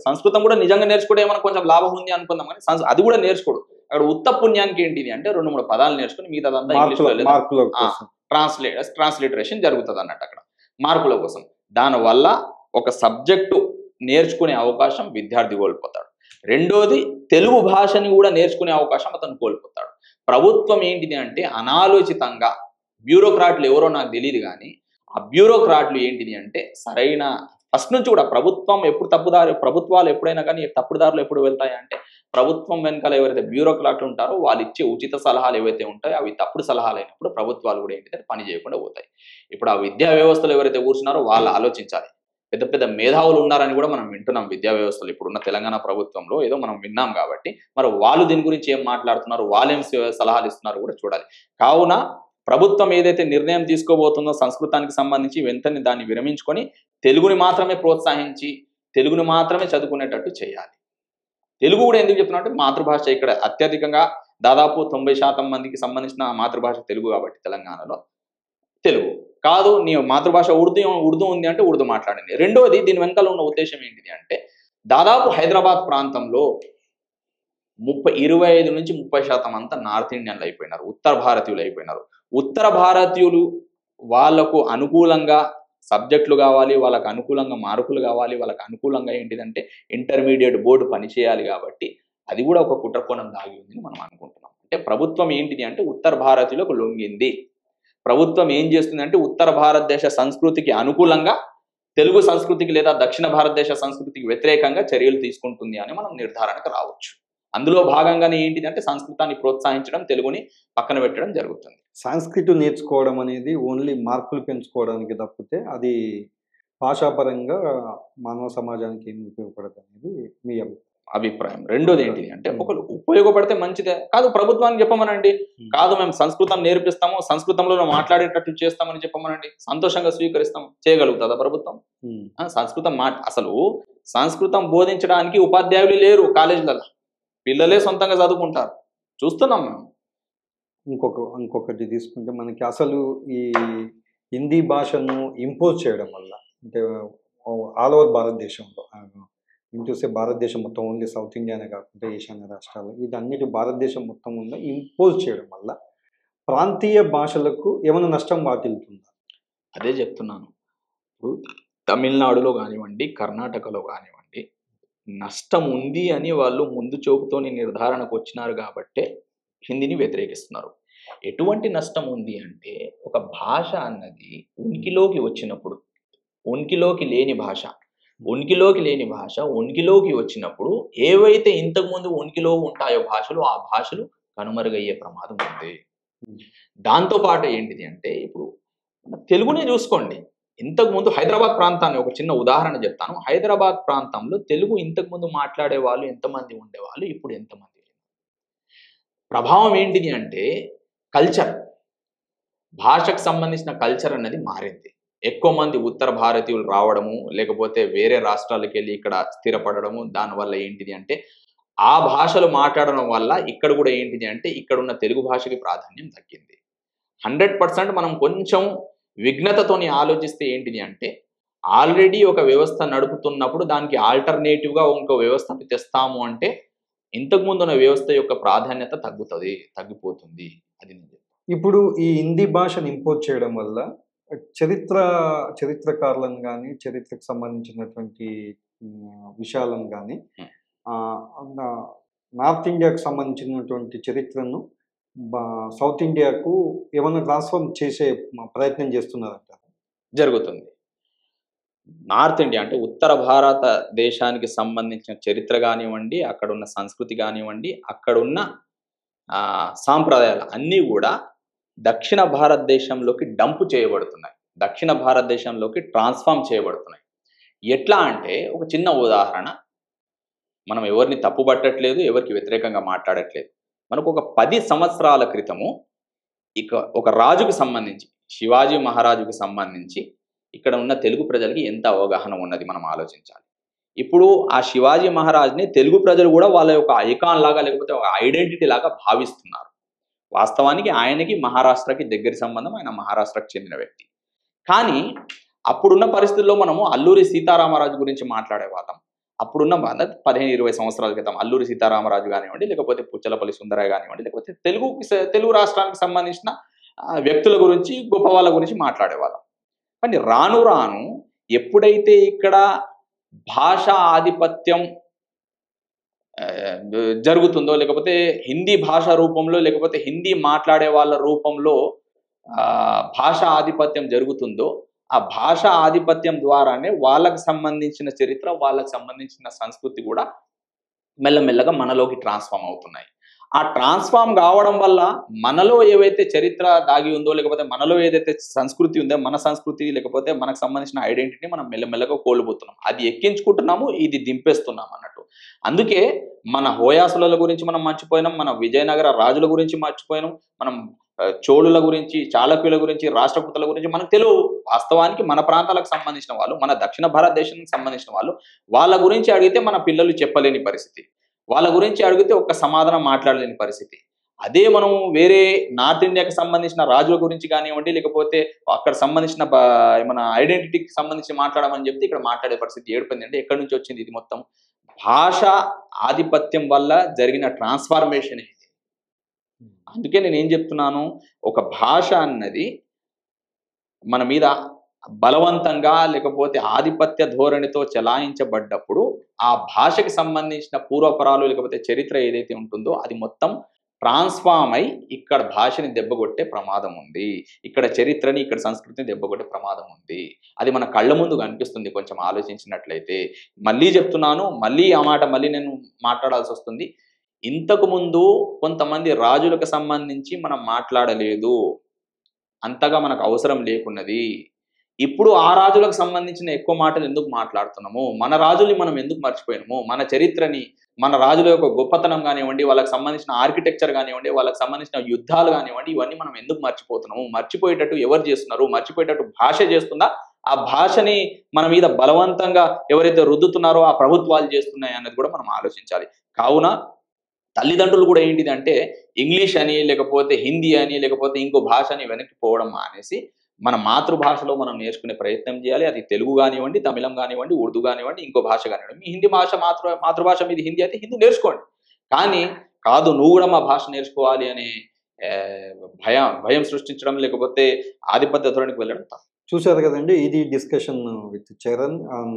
సంస్కృతం కూడా నిజంగా నేర్చుకోవడం ఏమైనా కొంచెం లాభం ఉంది అనుకుందాం, కానీ అది కూడా నేర్చుకోడు. అక్కడ ఉత్త పుణ్యానికి ఏంటిది అంటే 2-3 పదాలు నేర్చుకుని మిగతాదంతా ఇంగ్లీష్లో ట్రాన్స్లిటరేషన్ జరుగుతుంది అన్నట్టు అక్కడ మార్కుల కోసం. దానివల్ల ఒక సబ్జెక్టు నేర్చుకునే అవకాశం విద్యార్థి కోల్పోతాడు. రెండోది తెలుగు భాషని కూడా నేర్చుకునే అవకాశం అతను కోల్పోతాడు. ప్రభుత్వం ఏంటిది అంటే అనాలోచితంగా బ్యూరోక్రాట్లు ఎవరో నాకు తెలియదు, కానీ ఆ బ్యూరోక్రాట్లు ఏంటిది అంటే సరైన ఫస్ట్ నుంచి కూడా ప్రభుత్వాలు ఎప్పుడైనా కానీ తప్పుదారులు ఎప్పుడు వెళ్తాయి అంటే ప్రభుత్వం వెనకాల ఎవరైతే బ్యూరోక్రాట్లు ఉంటారో వాళ్ళు ఇచ్చే ఉచిత సలహాలు ఏవైతే ఉంటాయో అవి తప్పుడు సలహాలు అయినప్పుడు ప్రభుత్వాలు కూడా ఏంటంటే పని చేయకుండా పోతాయి. ఇప్పుడు ఆ విద్యా వ్యవస్థలో ఎవరైతే కూర్చున్నారో వాళ్ళు ఆలోచించాలి. పెద్ద పెద్ద మేధావులు ఉన్నారని కూడా మనం వింటున్నాం విద్యా వ్యవస్థలో. ఇప్పుడున్న తెలంగాణ ప్రభుత్వంలో ఏదో మనం విన్నాం కాబట్టి మరి వాళ్ళు దీని గురించి ఏం మాట్లాడుతున్నారు, వాళ్ళేం సలహాలు ఇస్తున్నారు కూడా చూడాలి. కావున ప్రభుత్వం ఏదైతే నిర్ణయం తీసుకోబోతుందో సంస్కృతానికి సంబంధించి వెంటనే దాన్ని విరమించుకొని తెలుగుని మాత్రమే ప్రోత్సహించి తెలుగుని మాత్రమే చదువుకునేటట్టు చేయాలి. తెలుగు కూడా ఎందుకు చెప్తున్నా అంటే మాతృభాష ఇక్కడ అత్యధికంగా దాదాపు 90% మందికి సంబంధించిన మాతృభాష తెలుగు కాబట్టి తెలంగాణలో తెలుగు కాదు నీ మాతృభాష ఉర్దూ ఉంది అంటే ఉర్దూ మాట్లాడండి. రెండోది దీని వెనకాల ఉన్న ఉద్దేశం ఏంటిది అంటే దాదాపు హైదరాబాద్ ప్రాంతంలో 25 నుంచి 30% అంతా నార్త్ ఇండియన్లు అయిపోయినారు, ఉత్తర భారతీయులు అయిపోయినారు. ఉత్తర భారతీయులు వాళ్లకు అనుకూలంగా సబ్జెక్టులు కావాలి, వాళ్ళకు అనుకూలంగా మార్కులు కావాలి, వాళ్ళకు అనుకూలంగా ఏంటిదంటే ఇంటర్మీడియట్ బోర్డు పనిచేయాలి. కాబట్టి అది కూడా ఒక కుట్రకోణం దాగి ఉందని మనం అనుకుంటున్నాం. అంటే ప్రభుత్వం ఏంటిది అంటే ఉత్తర భారతీయులకు లొంగింది. ప్రభుత్వం ఏం చేస్తుందంటే ఉత్తర భారతదేశ సంస్కృతికి అనుకూలంగా తెలుగు సంస్కృతికి లేదా దక్షిణ భారతదేశ సంస్కృతికి వ్యతిరేకంగా చర్యలు తీసుకుంటుంది అని మనం నిర్ధారణకు రావచ్చు. అందులో భాగంగానే ఏంటిది అంటే సంస్కృతాన్ని ప్రోత్సహించడం, తెలుగుని పక్కన పెట్టడం జరుగుతుంది. సంస్కృతం నేర్చుకోవడం అనేది ఓన్లీ మార్కులు పెంచుకోవడానికి తప్పితే అది భాషాపరంగా మానవ సమాజానికి ఏమి ఉపయోగపడదు అనేది మీ అభిప్రాయం. రెండోది ఏంటిది అంటే ఒకరు ఉపయోగపడితే మంచిదే, కాదు ప్రభుత్వానికి చెప్పమనండి, కాదు మేము సంస్కృతం నేర్పిస్తాము, సంస్కృతంలో మాట్లాడేటట్టు చేస్తామని చెప్పమనండి, సంతోషంగా స్వీకరిస్తాం. చేయగలుగుతుందా ప్రభుత్వం? సంస్కృతం అసలు సంస్కృతం బోధించడానికి ఉపాధ్యాయులు లేరు కాలేజీలలో, పిల్లలే సొంతంగా చదువుకుంటారు, చూస్తున్నాం మేము. ఇంకొకటి తీసుకుంటే మనకి అసలు ఈ హిందీ భాషను ఇంపోజ్ చేయడం వల్ల అంటే ఆల్ ఓవర్ భారతదేశంలో చూస్తే భారతదేశం మొత్తం ఓన్లీ సౌత్ ఇండియానే కాకుండా ఈశాన్య రాష్ట్రాలు ఇది అన్నిటి భారతదేశం మొత్తం ఉందా ఇంపోజ్ చేయడం వల్ల ప్రాంతీయ భాషలకు ఏమైనా నష్టం వాటిల్తుందా? అదే చెప్తున్నాను. ఇప్పుడు తమిళనాడులో కానివ్వండి, కర్ణాటకలో కానివ్వండి నష్టం ఉంది అని వాళ్ళు ముందు చూపుతోని నిర్ధారణకు వచ్చినారు కాబట్టే హిందీని వ్యతిరేకిస్తున్నారు. ఎటువంటి నష్టం ఉంది అంటే ఒక భాష అన్నది ఉనికిలోకి వచ్చినప్పుడు ఉనికిలోకి లేని భాష ఉనికిలోకి వచ్చినప్పుడు ఏవైతే ఇంతకుముందు ఉనికిలో ఉంటాయో భాషలు ఆ భాషలు కనుమరుగయ్యే ప్రమాదం ఉంది. దాంతోపాటు ఏంటిది అంటే ఇప్పుడు తెలుగునే చూసుకోండి, ఇంతకుముందు హైదరాబాద్ ప్రాంతాన్ని ఒక చిన్న ఉదాహరణ చెప్తాను. హైదరాబాద్ ప్రాంతంలో తెలుగు ఇంతకుముందు మాట్లాడే వాళ్ళు ఎంతమంది ఉండేవాళ్ళు, ఇప్పుడు ఎంతమంది? ప్రభావం ఏంటిది అంటే కల్చర్, భాషకు సంబంధించిన కల్చర్ అన్నది మారింది. ఎక్కువ మంది ఉత్తర భారతీయులు రావడము, లేకపోతే వేరే రాష్ట్రాలకు వెళ్ళి ఇక్కడ స్థిరపడము, దానివల్ల ఏంటిది అంటే ఆ భాషలు మాట్లాడడం వల్ల ఇక్కడ కూడా ఏంటిది అంటే ఇక్కడున్న తెలుగు భాషకి ప్రాధాన్యం తగ్గింది. 100% మనం కొంచెం విఘ్నతతోని ఆలోచిస్తే ఏంటిది అంటే ఆల్రెడీ ఒక వ్యవస్థ నడుపుతున్నప్పుడు దానికి ఆల్టర్నేటివ్గా ఇంకో వ్యవస్థను తెస్తాము అంటే ఇంతకుముందు ఉన్న వ్యవస్థ యొక్క ప్రాధాన్యత తగ్గిపోతుంది. అది ఇప్పుడు ఈ హిందీ భాషను ఇంపోజ్ చేయడం వల్ల చరిత్రకారులను కానీ చరిత్రకు సంబంధించినటువంటి విషయాలను కానీ నార్త్ ఇండియాకు సంబంధించినటువంటి చరిత్రను సౌత్ ఇండియాకు ఏమైనా ట్రాన్స్ఫర్ చేసే ప్రయత్నం చేస్తున్నారంట. జరుగుతుంది. నార్త్ ఇండియా అంటే ఉత్తర భారతదేశానికి సంబంధించిన చరిత్ర గానివ్వండి, అక్కడున్న సంస్కృతి గానివ్వండి, అక్కడున్న సాంప్రదాయాలు అన్నీ గూడా దక్షిణ భారతదేశంలోకి డంప్ చేయబడుతున్నాయి. దక్షిణ భారతదేశంలోకి ట్రాన్స్‌ఫార్మ్ చేయబడుతున్నాయి. ఎట్లా అంటే ఒక చిన్న ఉదాహరణ, మనం ఎవరిని తప్పుపట్టట్లేదు, ఎవరికి వ్యతిరేకంగా మాట్లాడట్లేదు. మనకు ఒక 10 సంవత్సరాల క్రితము ఒక రాజుకు సంబంధించి, శివాజీ మహారాజుకు సంబంధించి ఇక్కడ ఉన్న తెలుగు ప్రజలకి ఎంత అవగాహన ఉన్నది మనం ఆలోచించాలి. ఇప్పుడు ఆ శివాజీ మహారాజ్‌ని తెలుగు ప్రజలు గూడా వాళ్ళ యొక్క ఐకాన్ లాగా లేకపోతే ఒక ఐడెంటిటీ లాగా భావిస్తున్నారు. వాస్తవానికి ఆయనకి మహారాష్ట్రకి దగ్గరి సంబంధం. ఆయన మహారాష్ట్రకు చెందిన వ్యక్తి. కానీ అప్పుడున్న పరిస్థితుల్లో మనము అల్లూరి సీతారామరాజు గురించి మాట్లాడేవాళ్ళం. అప్పుడున్న 15-20 సంవత్సరాల క్రితం అల్లూరి సీతారామరాజు గానివ్వండి, లేకపోతే పుచ్చలపల్లి సుందరయ్య గానివ్వండి, లేకపోతే తెలుగు రాష్ట్రానికి సంబంధించిన వ్యక్తుల గురించి, గొప్ప వాళ్ళ గురించి మాట్లాడేవాళ్ళం. కానీ రాను రాను ఎప్పుడైతే ఇక్కడ భాషా ఆధిపత్యం జరుగుతుందో, లేకపోతే హిందీ భాష రూపంలో, లేకపోతే హిందీ మాట్లాడే వాళ్ళ రూపంలో భాషా ఆధిపత్యం జరుగుతుందో, ఆ భాషా ఆధిపత్యం ద్వారానే వాళ్ళకి సంబంధించిన చరిత్ర, వాళ్ళకి సంబంధించిన సంస్కృతి కూడా మెల్లమెల్లగా మనలోకి ట్రాన్స్‌ఫార్మ్ అవుతున్నాయి. ఆ ట్రాన్స్‌ఫార్మ్ కావడం వల్ల మనలో ఏవైతే చరిత్ర దాగి ఉందో, లేకపోతే మనలో ఏదైతే సంస్కృతి ఉందో, మన సంస్కృతి లేకపోతే మనకు సంబంధించిన ఐడెంటిటీని మనం మెల్లమెల్లగా కోల్పోతున్నాం. అది ఎక్కించుకుంటున్నాము, ఇది దింపేస్తున్నాం అన్నట్టు. అందుకే మన హోయాసుల గురించి మనం మర్చిపోయినాం, మన విజయనగర రాజుల గురించి మర్చిపోయినాం, మనం చోళుల గురించి, చాళక్యుల గురించి, రాష్ట్రకూటుల గురించి మనకు తెలుసు. వాస్తవానికి మన ప్రాంతాలకు సంబంధించిన వాళ్ళు, మన దక్షిణ భారతదేశానికి సంబంధించిన వాళ్ళు, వాళ్ళ గురించి అడిగితే మన పిల్లలు చెప్పలేని పరిస్థితి. వాళ్ళ గురించి అడిగితే ఒక్క సమాధానం మాట్లాడలేని పరిస్థితి. అదే మనం వేరే నార్త్ ఇండియాకి సంబంధించిన రాజుల గురించి కానివ్వండి, లేకపోతే అక్కడ సంబంధించిన ఏమన్నా ఐడెంటిటీకి సంబంధించి మాట్లాడమని చెప్తే ఇక్కడ మాట్లాడే పరిస్థితి ఏర్పడిందంటే ఎక్కడి నుంచి వచ్చింది ఇది మొత్తం? భాష ఆధిపత్యం వల్ల జరిగిన ట్రాన్స్‌ఫార్మేషన్ ఇది. అందుకే నేనేం చెప్తున్నాను, ఒక భాష అన్నది మన మీద బలవంతంగా లేకపోతే ఆధిపత్య ధోరణితో చెలాయించబడ్డప్పుడు ఆ భాషకి సంబంధించిన పూర్వపరాలు లేకపోతే చరిత్ర ఏదైతే ఉంటుందో అది మొత్తం ట్రాన్స్‌ఫార్మ్ అయి ఇక్కడ భాషని దెబ్బగొట్టే ప్రమాదం ఉంది. ఇక్కడ చరిత్రని, ఇక్కడ సంస్కృతిని దెబ్బగొట్టే ప్రమాదం ఉంది. అది మన కళ్ళ ముందు కనిపిస్తుంది కొంచెం ఆలోచించినట్లయితే. మళ్ళీ చెప్తున్నాను, మళ్ళీ ఆ మాట మళ్ళీ నేను మాట్లాడాల్సొస్తుంది. ఇంతకుముందు కొంతమంది రాజులకు సంబంధించి మనం మాట్లాడలేదు. అంతగా మనకు అవసరం లేకున్నది. ఇప్పుడు ఆ రాజులకు సంబంధించిన ఎక్కువ మాటలు ఎందుకు మాట్లాడుతున్నాము? మన రాజుల్ని మనం ఎందుకు మర్చిపోయినాము? మన చరిత్రని, మన రాజుల యొక్క గొప్పతనం గానివ్వండి, వాళ్ళకి సంబంధించిన ఆర్కిటెక్చర్ గానివ్వండి, వాళ్ళకి సంబంధించిన యుద్ధాలు గానివ్వండి, ఇవన్నీ మనం ఎందుకు మర్చిపోతున్నాము? మర్చిపోయేటట్టు ఎవరు చేస్తున్నారు? మర్చిపోయేటట్టు భాష చేస్తుందా? ఆ భాషని మన మీద బలవంతంగా ఎవరైతే రుద్దుతున్నారో ఆ ప్రభుత్వాలు చేస్తున్నాయి అన్నది కూడా మనం ఆలోచించాలి. కావున తల్లిదండ్రులు కూడా ఏంటిదంటే ఇంగ్లీష్ అని, లేకపోతే హిందీ అని, లేకపోతే ఇంకో భాష అని వెనక్కి పోవడం మానేసి మన మాతృభాషలో మనం నేర్చుకునే ప్రయత్నం చేయాలి. అది తెలుగు గానివ్వండి, తమిళం గానివ్వండి, ఉర్దూ గానివ్వండి, ఇంకో భాష గానివ్వండి. మీ హిందీ భాష మాతృభాష మీది హిందీ అయితే హిందీ నేర్చుకోండి. కానీ కాదు నువ్వు కూడా మా భాష నేర్చుకోవాలి అనే భయం సృష్టించడం, లేకపోతే ఆధిపత్య ధోరణికి వెళ్ళడం తప్పు. చూశారు కదండి, ఇది discussion with Charan on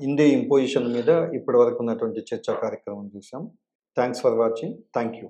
Hindi imposition మీద ఇప్పటి వరకు ఉన్నటువంటి చర్చా కార్యక్రమం చూసాం. Thanks for watching. Thank you.